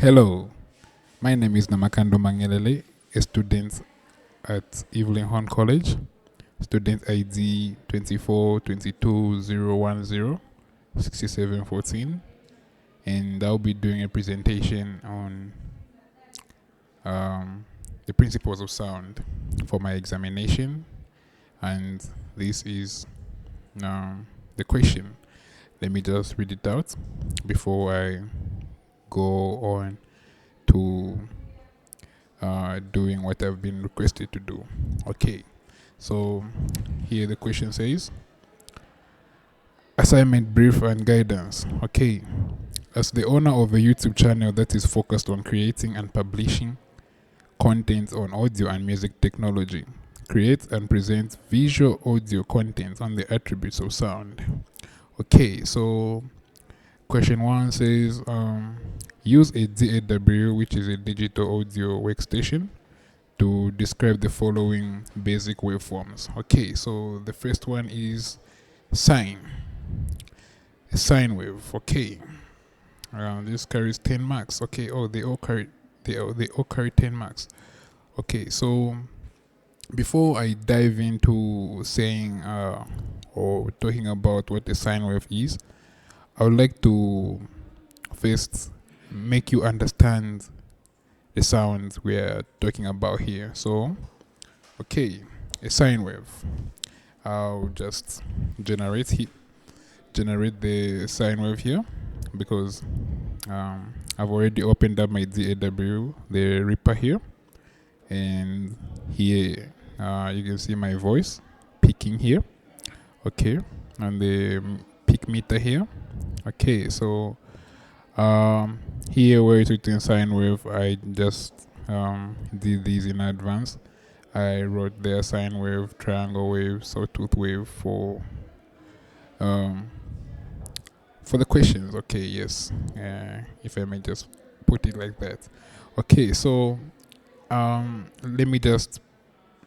Hello, my name is Namakando Mang'elele, a student at Evelyn Horn College, student ID 24220106714, and I'll be doing a presentation on the principles of sound for my examination, and this is the question. Let me just read it out before I go on to doing what I've been requested to do. Okay, so here the question says, assignment brief and guidance. Okay, as the owner of a YouTube channel that is focused on creating and publishing content on audio and music technology, create and present visual audio content on the attributes of sound. Okay, so question 1 says, use a DAW, which is a digital audio workstation, to describe the following basic waveforms. Okay, so the first one is sine. A sine wave. Okay, this carries 10 marks. Okay, they all carry 10 marks. Okay, so before I dive into saying or talking about what a sine wave is, I would like to first make you understand the sounds we are talking about here. So, okay, a sine wave. I'll just generate the sine wave here because I've already opened up my DAW, the Reaper here, and here you can see my voice peaking here. Okay, and the peak meter here. Okay, so here where it's written sine wave, I just did these in advance. I wrote there sine wave, triangle wave, sawtooth wave for the questions. Okay, yes, if I may just put it like that. Okay, so let me just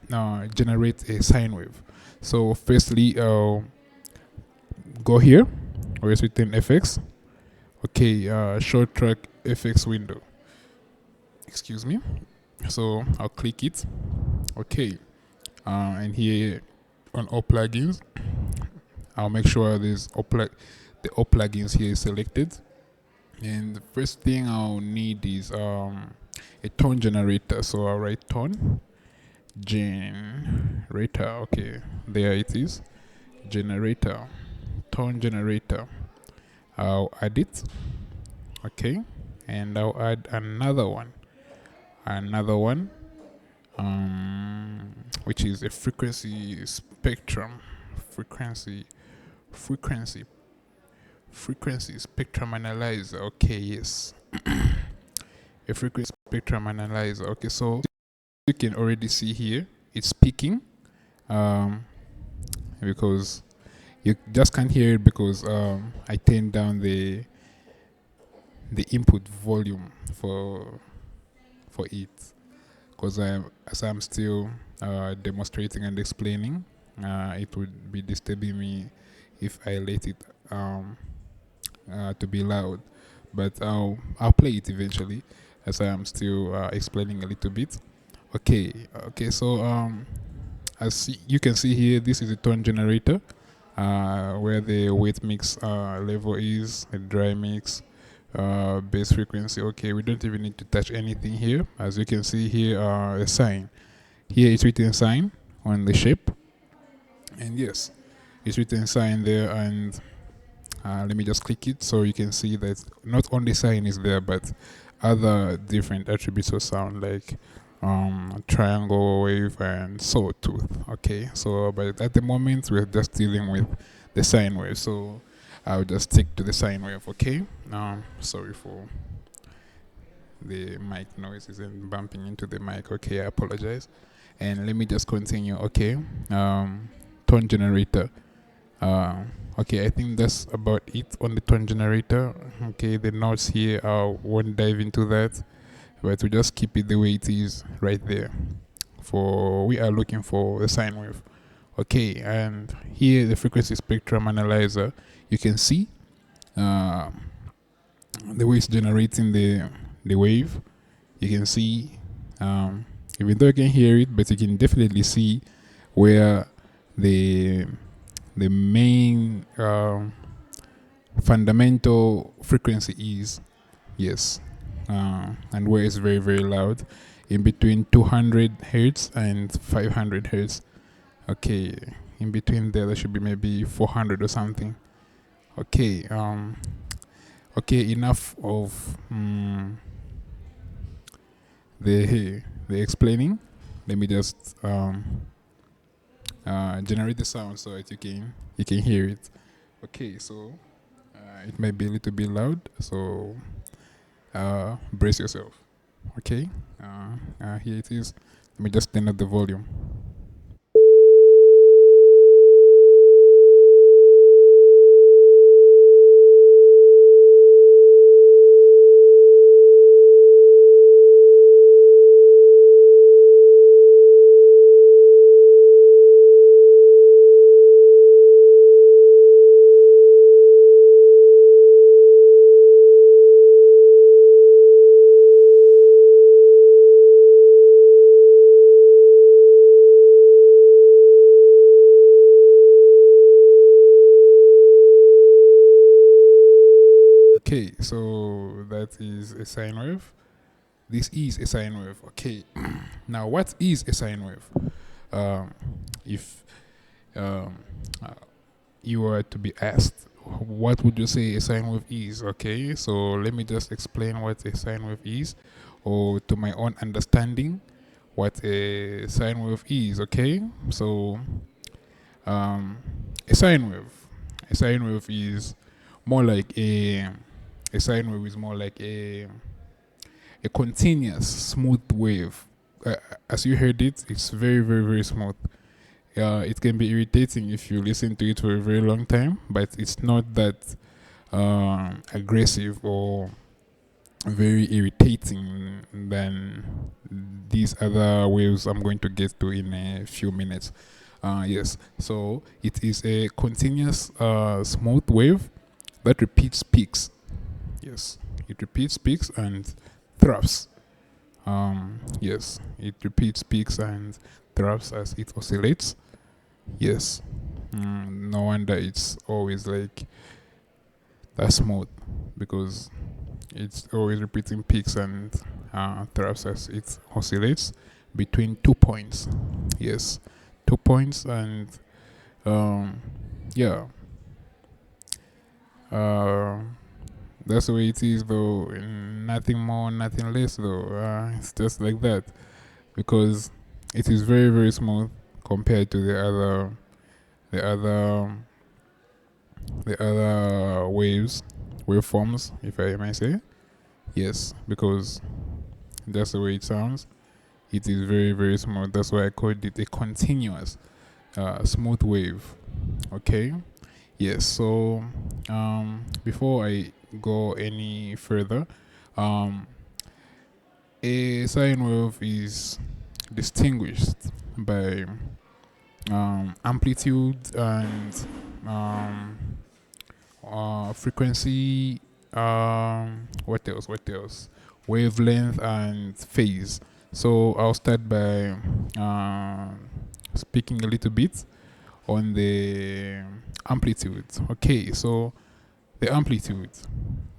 generate a sine wave. So firstly, go here where it's written FX. Okay, short track FX window. Excuse me. So I'll click it. Okay, and here on all plugins, I'll make sure there's the all plugins here is selected. And the first thing I'll need is a tone generator. So I'll write tone generator. Okay, there it is. Generator, tone generator. I'll add it. Okay, and I'll add another one, which is a frequency spectrum, frequency spectrum analyzer. Okay, yes, a frequency spectrum analyzer. Okay, so you can already see here it's peaking, because you just can't hear it because I turned down the input volume for it, because as I'm still demonstrating and explaining, it would be disturbing me if I let it to be loud. But I'll play it eventually as I am still explaining a little bit. Okay, so as you can see here, this is a tone generator where the wet mix level is, a dry mix, bass frequency. Okay, we don't even need to touch anything here. As you can see here, a sine. Here it's written sine on the shape, and yes, it's written sine there. And let me just click it so you can see that not only sine is there, but other different attributes of sound like triangle wave and sawtooth. Okay, so but at the moment we're just dealing with the sine wave, so I'll just stick to the sine wave. Okay, sorry for the mic noises and bumping into the mic. Okay, I apologize, and let me just continue. Okay, tone generator. Okay, I think that's about it on the tone generator. Okay, the notes here, I won't dive into that, but we just keep it the way it is right there. We are looking for the sine wave. Okay, and here the frequency spectrum analyzer, you can see the way it's generating the the wave, you can see, even though you can hear it, but you can definitely see where the main fundamental frequency is. Yes, and where it's very, very loud, in between 200 hertz and 500 hertz. Okay, in between there should be maybe 400 or something. Okay, okay, enough of the explaining. Let me just generate the sound so that you can hear it. Okay, so it might be a little bit loud, so brace yourself. Okay, here it is. Let me just turn up the volume. Okay, so that is a sine wave. This is a sine wave. Okay, now what is a sine wave? If you were to be asked, what would you say a sine wave is? Okay, so let me just explain what a sine wave is, or to my own understanding, what a sine wave is. Okay, so a sine wave, a sine wave is more like a sine wave is more like a continuous smooth wave. As you heard it, it's very, very, very smooth. It can be irritating if you listen to it for a very long time, but it's not that aggressive or very irritating than these other waves I'm going to get to in a few minutes. Yes, so it is a continuous smooth wave that repeats peaks. Yes, it repeats peaks and troughs. Yes, it repeats peaks and troughs as it oscillates. Yes, no wonder it's always like that smooth, because it's always repeating peaks and troughs as it oscillates between 2 points. Yes, 2 points, and yeah. That's the way it is, though. Nothing more, nothing less, though. It's just like that, because it is very, very smooth compared to the other, the other waveforms, if I may say. Yes, because that's the way it sounds. It is very, very smooth. That's why I called it a continuous smooth wave. Okay. Yes. So before I go any further, a sine wave is distinguished by amplitude and frequency. What else? What else? Wavelength and phase. So I'll start by speaking a little bit on the amplitude. Okay, so the amplitude,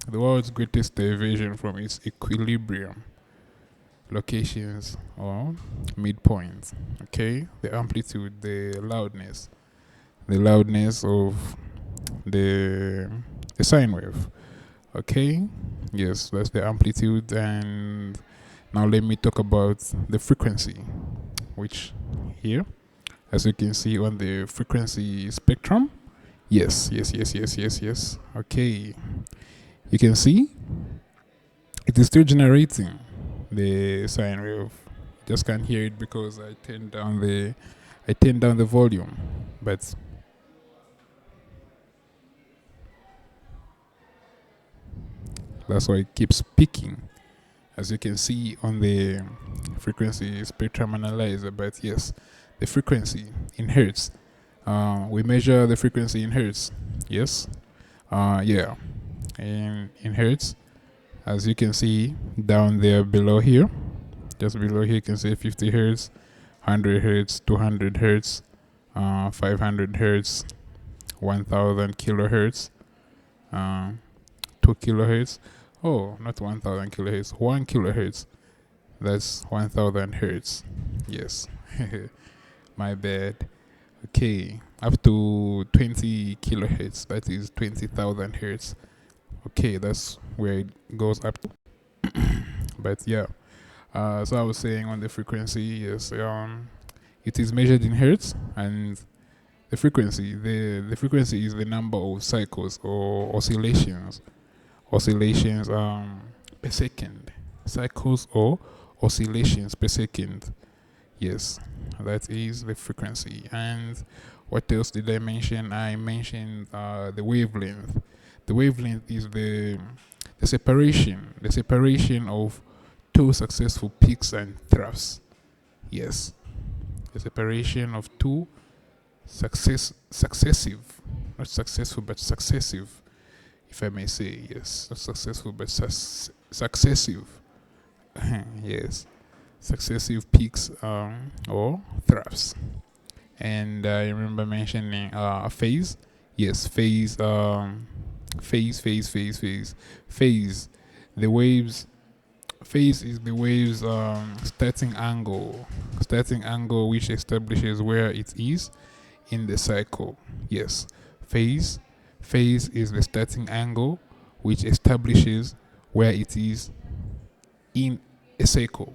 the world's greatest deviation from its equilibrium locations or midpoints. Okay, the amplitude, the loudness of the sine wave. Okay, yes, that's the amplitude. And now let me talk about the frequency, which here, as you can see on the frequency spectrum. Yes. Okay, you can see it is still generating the sine wave. Just can't hear it because I turned down the volume, but that's why it keeps peaking, as you can see on the frequency spectrum analyzer. But yes, the frequency in hertz, we measure the frequency in hertz. Yes, yeah, in hertz, As you can see down there below here, just below here, you can see 50 hertz, 100 hertz, 200 hertz, 500 hertz, 1000 kilohertz, 2 kilohertz. Oh, not 1000 kilohertz, 1 kilohertz. That's 1000 hertz. Yes, my bad. Okay, up to 20 kilohertz, that is 20,000 hertz. Okay, that's where it goes up to. But yeah, so I was saying on the frequency, yes, it is measured in hertz, and the frequency, the frequency is the number of cycles or oscillations per second, cycles or oscillations per second. Yes, that is the frequency. And what else did I mention? I mentioned the wavelength. The wavelength is the separation of two successful peaks and troughs. Yes, the separation of two successive, not successful but successive, if I may say. Yes, not successful but successive. Yes, successive peaks or troughs. And I remember mentioning a phase. Yes, phase. Phase. The waves. Phase is the wave's starting angle which establishes where it is in the cycle. Yes, phase is the starting angle which establishes where it is in a cycle,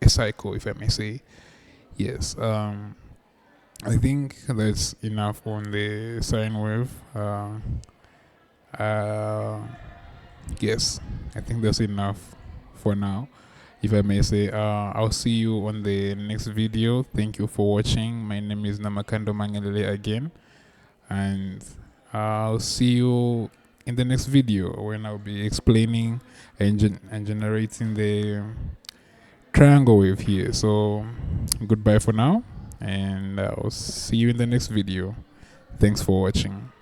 if I may say. Yes, I think that's enough on the sine wave. Yes, I think that's enough for now, if I may say. I'll see you on the next video. Thank you for watching. My name is Namakando Mang'elele again, and I'll see you in the next video when I'll be explaining and generating the triangle wave here. So goodbye for now, and I'll see you in the next video. Thanks for watching.